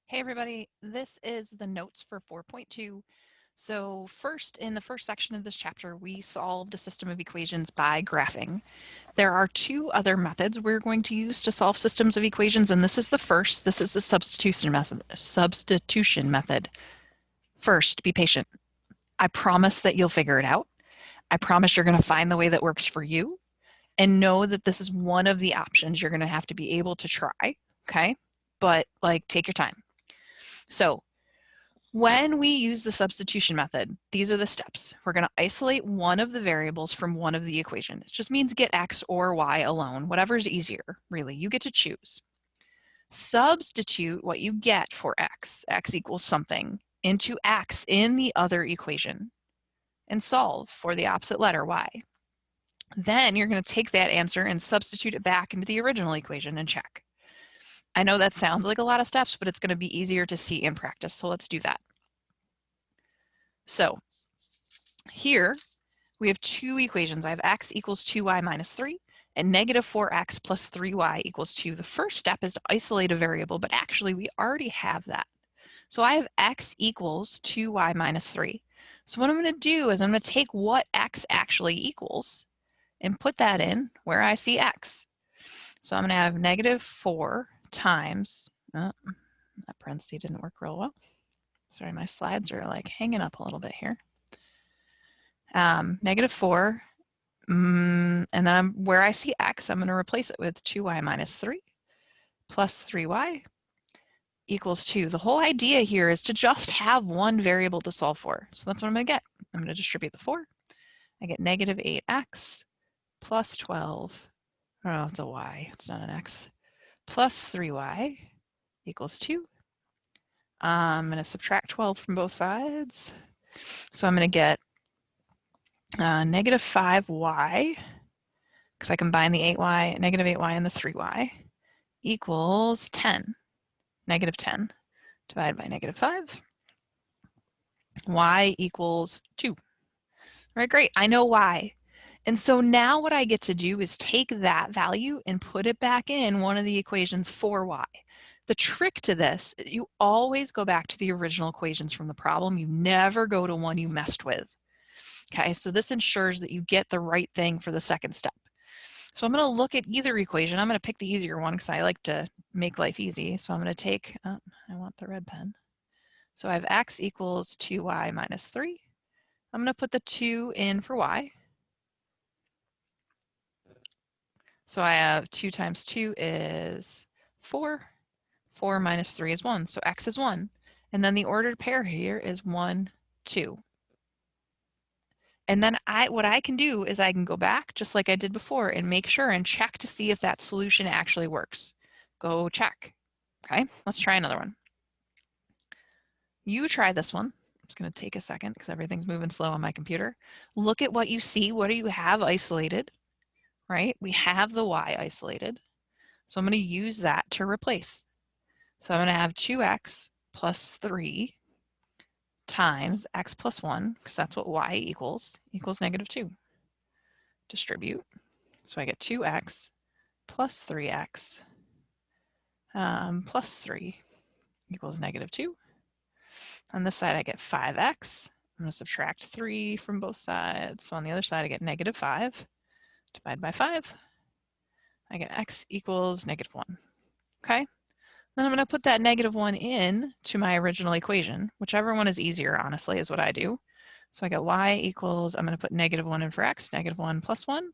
Hey everybody, this is the notes for 4.2. So first, in the first section of this chapter, we solved a system of equations by graphing. There are two other methods we're going to use to solve systems of equations, and this is the first. This is the substitution method. First, be patient. I promise that you'll figure it out. I promise you're going to find the way that works for you, and know that this is one of the options you're going to have to be able to try, okay? But take your time. So when we use the substitution method, these are the steps. We're going to isolate one of the variables from one of the equation. It just means get x or y alone, whatever's easier, really. You get to choose. Substitute what you get for x equals something, into x in the other equation, and solve for the opposite letter, y. Then you're going to take that answer and substitute it back into the original equation and check. I know that sounds like a lot of steps, but it's going to be easier to see in practice, so let's do that. So here we have two equations. I have x equals 2y minus 3 and negative 4x plus 3y equals 2. The first step is to isolate a variable, but actually we already have that. So I have x equals 2y minus 3. So what I'm going to do is I'm going to take what x actually equals and put that in where I see x. So I'm going to have negative 4 times, that parenthesis didn't work real well. Sorry, my slides are like hanging up a little bit here. Negative 4, and then where I see x, I'm going to replace it with 2y minus 3 plus 3y equals 2. The whole idea here is to just have one variable to solve for. So that's what I'm going to get. I'm going to distribute the 4. I get negative 8x plus 12. Oh, it's a y. It's not an x. Plus 3y equals 2. I'm going to subtract 12 from both sides. So I'm going to get negative 5y, because I combine the 8y, negative 8y and the 3y, equals 10. Negative 10 divided by negative 5. Y equals 2. All right, great. I know y. And so now what I get to do is take that value and put it back in one of the equations for y. The trick to this, you always go back to the original equations from the problem. You never go to one you messed with. Okay, so this ensures that you get the right thing for the second step. So I'm going to look at either equation. I'm going to pick the easier one because I like to make life easy. So I'm going to take, I want the red pen. So I have x equals 2y minus 3. I'm going to put the 2 in for y. So I have 2 times 2 is 4. 4 minus 3 is 1. So x is 1. And then the ordered pair here is 1, 2. And then what I can do is I can go back just like I did before and make sure and check to see if that solution actually works. Go check. Okay, let's try another one. You try this one. It's going to take a second because everything's moving slow on my computer. Look at what you see. What do you have isolated? Right? We have the y isolated. So I'm going to use that to replace. So I'm going to have 2x plus 3 times x plus 1, because that's what y equals negative 2. Distribute. So I get 2x plus 3x plus 3 equals negative 2. On this side, I get 5x. I'm going to subtract 3 from both sides. So on the other side, I get negative 5. Divide by 5. I get x equals negative 1. Okay? Then I'm going to put that negative 1 in to my original equation. Whichever one is easier, honestly, is what I do. So I get y equals, I'm going to put negative 1 in for x, negative 1 plus 1,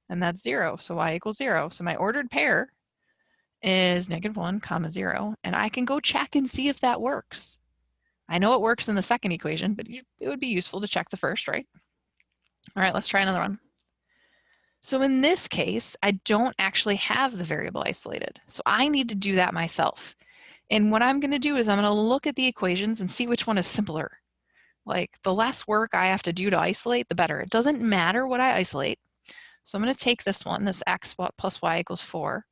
and that's 0. So y equals 0. So my ordered pair is negative 1 comma 0, and I can go check and see if that works. I know it works in the second equation, but it would be useful to check the first, right? All right, let's try another one. So in this case, I don't actually have the variable isolated, so I need to do that myself. And what I'm going to do is I'm going to look at the equations and see which one is simpler. Like, the less work I have to do to isolate, the better. It doesn't matter what I isolate. So I'm going to take this one, this x plus y equals 4,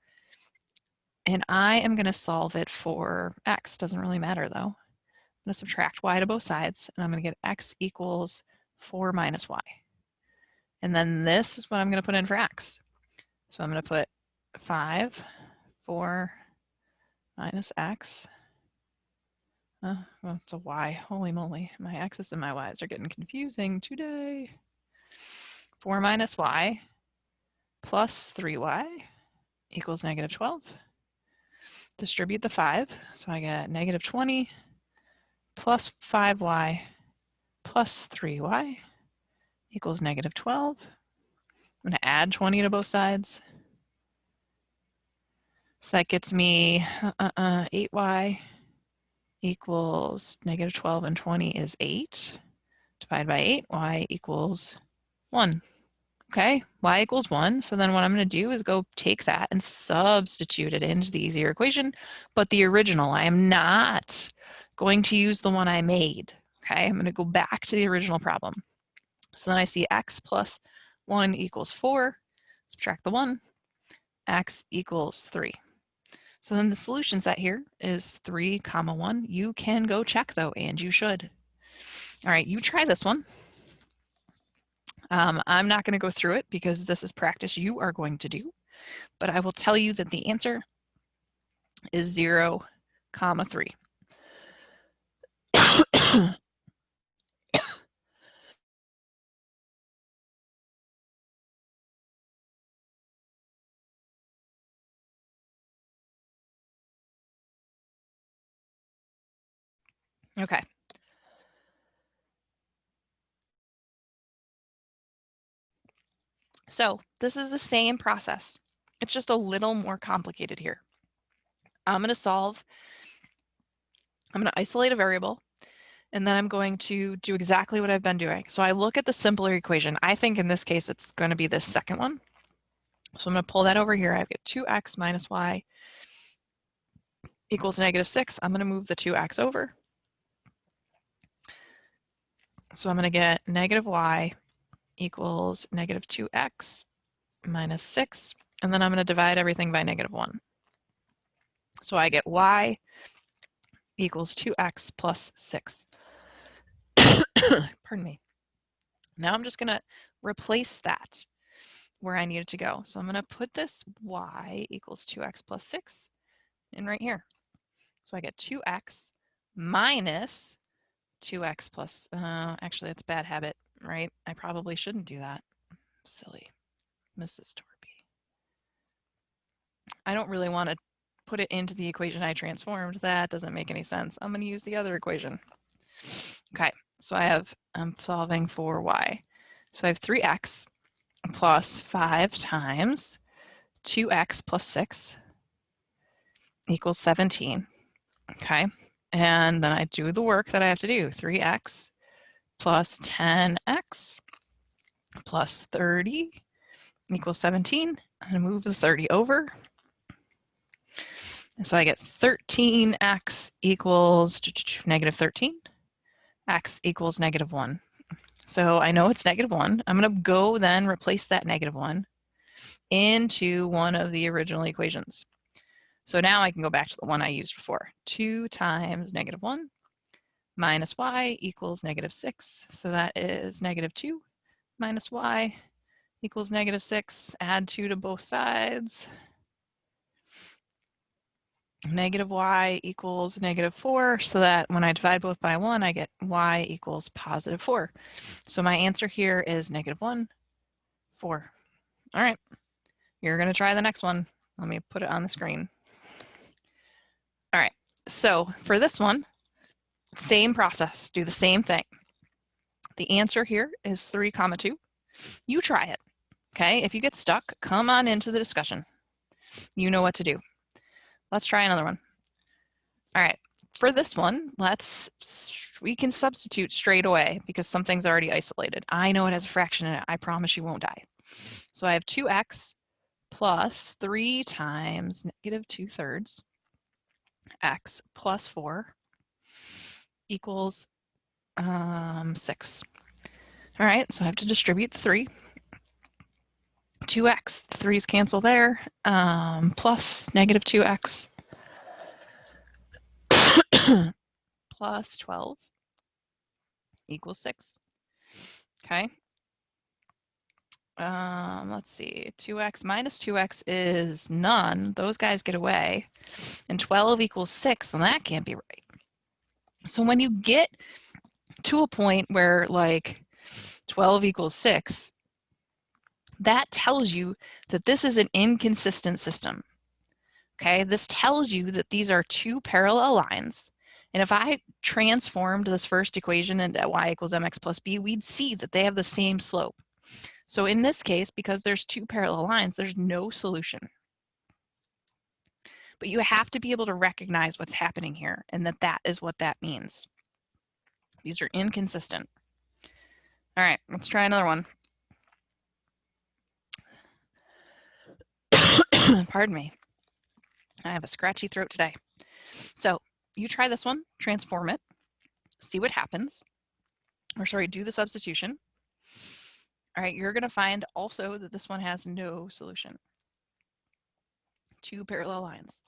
and I am going to solve it for x. Doesn't really matter, though. I'm going to subtract y to both sides, and I'm going to get x equals 4 minus y. And then this is what I'm going to put in for x. So I'm going to put 5, 4 minus x Well, it's a y. Holy moly. My x's and my y's are getting confusing today. 4 minus y plus 3y equals negative 12. Distribute the 5. So I get negative 20 plus 5y plus 3y equals negative 12. I'm going to add 20 to both sides. So that gets me 8y equals negative 12, and 20 is 8. Divide by 8, y equals 1. Okay, y equals 1. So then what I'm going to do is go take that and substitute it into the easier equation, but the original. I am not going to use the one I made. Okay, I'm going to go back to the original problem. So then I see x plus 1 equals 4. Subtract the 1. X equals 3. So then the solution set here is 3, 1. You can go check though, and you should. All right, you try this one. I'm not going to go through it because this is practice you are going to do, but I will tell you that the answer is 0, 3. Okay. So this is the same process. It's just a little more complicated here. I'm going to isolate a variable, and then I'm going to do exactly what I've been doing. So I look at the simpler equation. I think in this case, it's going to be this second one. So I'm going to pull that over here. I get 2x minus y equals negative 6. I'm going to move the 2x over. So I'm going to get negative y equals negative 2x minus 6. And then I'm going to divide everything by negative 1. So I get y equals 2x plus 6. Pardon me. Now I'm just going to replace that where I need it to go. So I'm going to put this y equals 2x plus 6 in right here. So I get 2x minus 2x plus, actually that's a bad habit, right? I probably shouldn't do that. Silly Mrs. Torpy. I don't really want to put it into the equation I transformed. That doesn't make any sense. I'm going to use the other equation. Okay, so I'm solving for y. So I have 3x plus 5 times 2x plus 6 equals 17. Okay, and then I do the work that I have to do. 3x plus 10x plus 30 equals 17. I'm going to move the 30 over. And so I get 13x equals negative 13. X equals negative 1. So I know it's negative 1. I'm going to go then replace that negative 1 into one of the original equations. So now I can go back to the one I used before. 2 times negative 1 minus y equals negative 6. So that is negative 2 minus y equals negative 6. Add 2 to both sides. Negative y equals negative 4, so that when I divide both by 1, I get y equals positive 4. So my answer here is negative 1, 4. All right, you're going to try the next one. Let me put it on the screen. All right, so for this one, same process, do the same thing. The answer here is 3, 2. You try it, okay? If you get stuck, come on into the discussion. You know what to do. Let's try another one. All right, for this one, we can substitute straight away because something's already isolated. I know it has a fraction in it. I promise you won't die. So I have 2x plus 3 times negative 2/3 x plus 4 equals 6. All right, so I have to distribute 3. 2x, the 3's cancel there, plus negative 2x plus 12 equals 6. Okay. Let's see, 2x minus 2x is none. Those guys get away. And 12 equals 6, and that can't be right. So when you get to a point where like 12 equals 6, that tells you that this is an inconsistent system. Okay, this tells you that these are two parallel lines. And if I transformed this first equation into y equals mx plus b, we'd see that they have the same slope. So in this case, because there's two parallel lines, there's no solution. But you have to be able to recognize what's happening here and that that is what that means. These are inconsistent. All right, let's try another one. Pardon me. I have a scratchy throat today. So you try this one, transform it, see what happens. Or sorry, do the substitution. All right, you're going to find also that this one has no solution. Two parallel lines.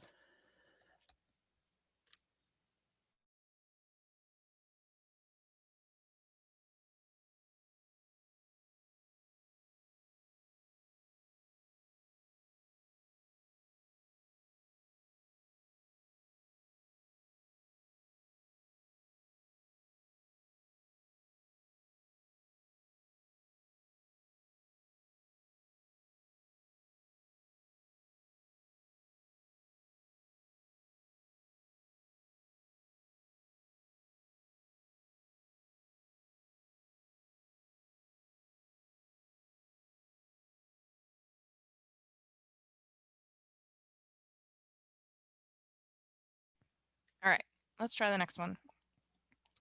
All right, let's try the next one.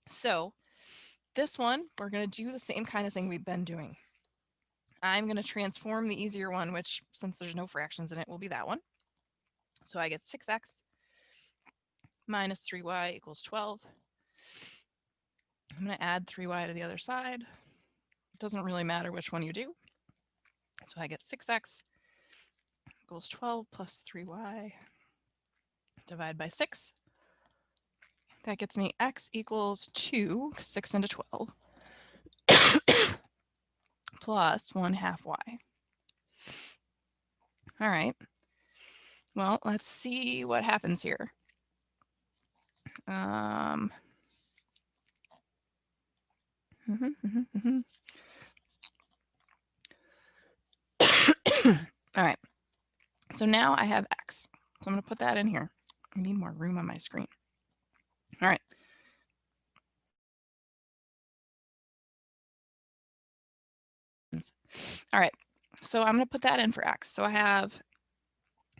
So this one, we're going to do the same kind of thing we've been doing. I'm going to transform the easier one, which since there's no fractions in it, will be that one. So I get 6x minus 3y equals 12. I'm going to add 3y to the other side. It doesn't really matter which one you do. So I get 6x equals 12 plus 3y divided by 6. That gets me x equals 2, 6 into 12, plus 1/2 y. All right. Well, let's see what happens here. All right. So now I have x. So I'm going to put that in here. I need more room on my screen. All right. All right. So I'm going to put that in for x. So I have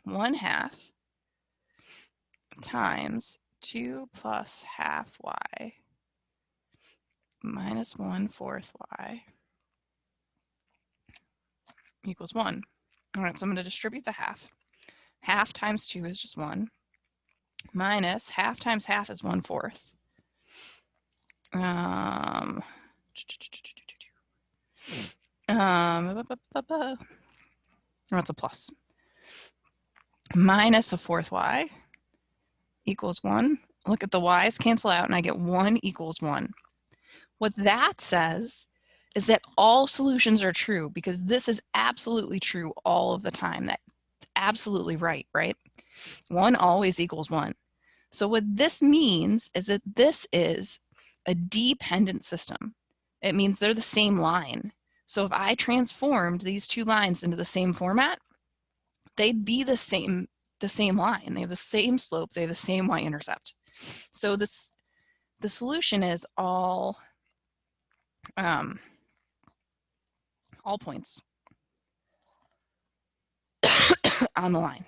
1/2 times 2 plus half y minus 1/4 y equals 1. All right, so I'm going to distribute the half. Half times 2 is just 1. Minus half times half is 1/4. That's a plus. Minus 1/4 y equals 1. Look at the y's cancel out and I get 1 equals 1. What that says is that all solutions are true because this is absolutely true all of the time. That's absolutely right, right? 1 always equals 1. So what this means is that this is a dependent system. It means they're the same line. So if I transformed these two lines into the same format, they'd be the same line. They have the same slope. They have the same y-intercept. So the solution is all points on the line.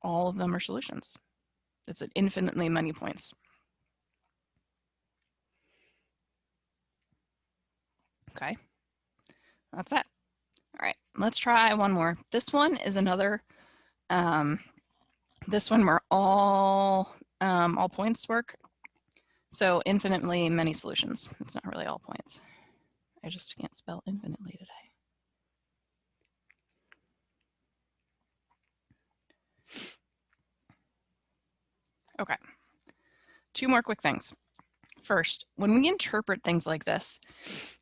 All of them are solutions. It's at infinitely many points. Okay, that's it. All right, let's try one more. This one is another, this one where all points work. So infinitely many solutions. It's not really all points. I just can't spell infinitely today. Okay, 2 more quick things. First, when we interpret things like this,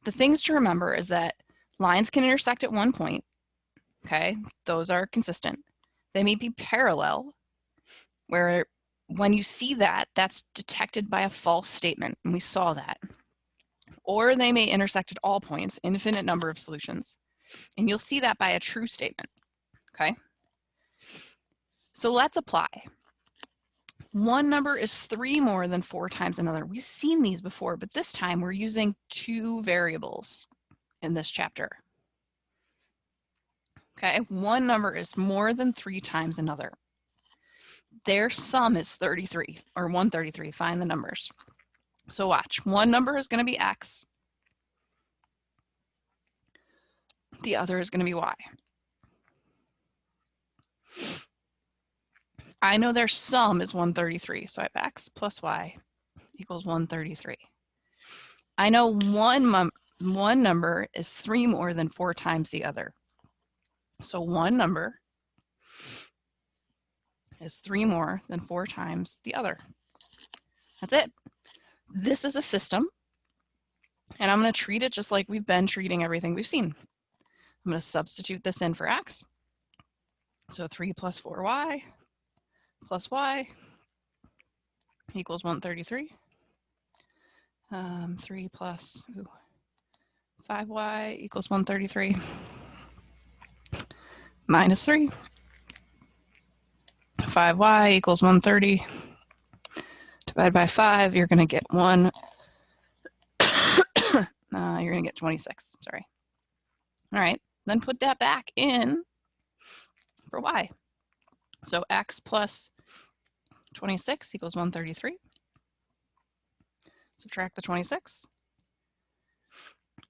the things to remember is that lines can intersect at one point. Okay, those are consistent. They may be parallel, where when you see that, that's detected by a false statement, and we saw that. Or they may intersect at all points, infinite number of solutions. And you'll see that by a true statement, okay? So let's apply. One number is 3 more than 4 times another. We've seen these before, but this time we're using 2 variables in this chapter. Okay, one number is more than 3 times another. Their sum is 33, or 133. Find the numbers. So watch, one number is going to be x. The other is going to be y. I know their sum is 133, so I have x plus y equals 133. I know one number is 3 more than 4 times the other. So one number is 3 more than 4 times the other. That's it. This is a system, and I'm going to treat it just like we've been treating everything we've seen. I'm going to substitute this in for x. So 3 plus 4y plus y equals 133. 3 plus 5y equals 133. Minus 3. 5y equals 130. Divided by 5, you're going to get 1. You're going to get 26. Sorry. All right. Then put that back in for y. So x plus 26 equals 133. Subtract the 26.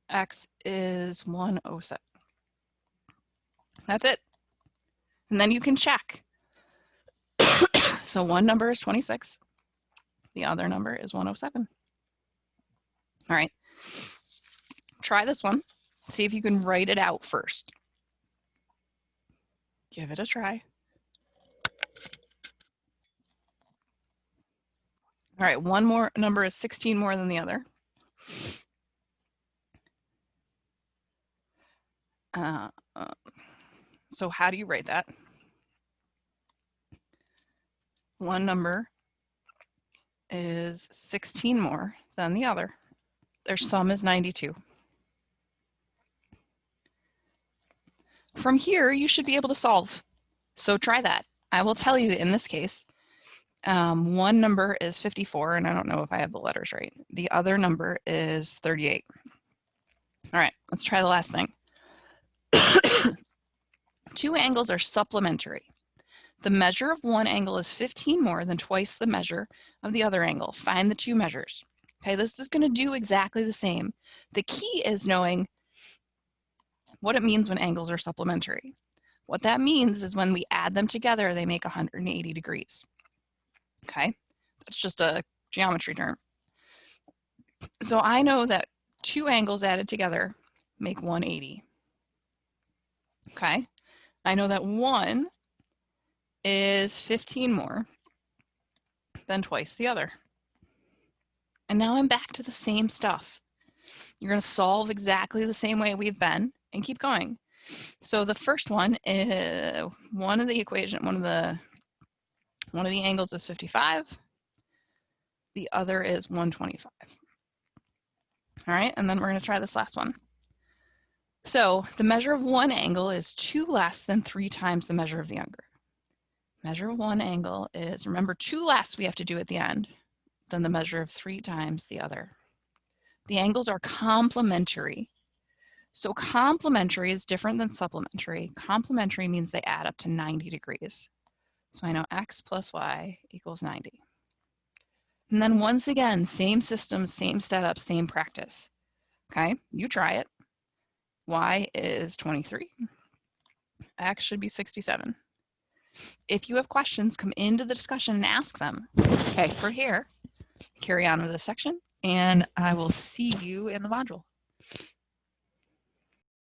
X is 107. That's it. And then you can check. So one number is 26. The other number is 107. All right. Try this one. See if you can write it out first. Give it a try. All right, one more number is 16 more than the other. So how do you write that? One number is 16 more than the other. Their sum is 92. From here, you should be able to solve. So try that. I will tell you in this case, one number is 54, and I don't know if I have the letters right. The other number is 38. All right, let's try the last thing. 2 angles are supplementary. The measure of one angle is 15 more than twice the measure of the other angle. Find the 2 measures. Okay, this is going to do exactly the same. The key is knowing what it means when angles are supplementary. What that means is when we add them together, they make 180 degrees. Okay, that's just a geometry term. So I know that 2 angles added together make 180. Okay, I know that one is 15 more than twice the other. And now I'm back to the same stuff. You're going to solve exactly the same way we've been and keep going. So the first one is one of the angles is 55. The other is 125. All right, and then we're going to try this last one. So the measure of one angle is 2 less than 3 times the measure of the other. Measure of one angle is, remember, 2 less we have to do at the end than the measure of 3 times the other. The angles are complementary. So complementary is different than supplementary. Complementary means they add up to 90 degrees. So I know x plus y equals 90. And then once again, same system, same setup, same practice. Okay, you try it. Y is 23. X should be 67. If you have questions, come into the discussion and ask them. Okay, for here, carry on with this section, and I will see you in the module.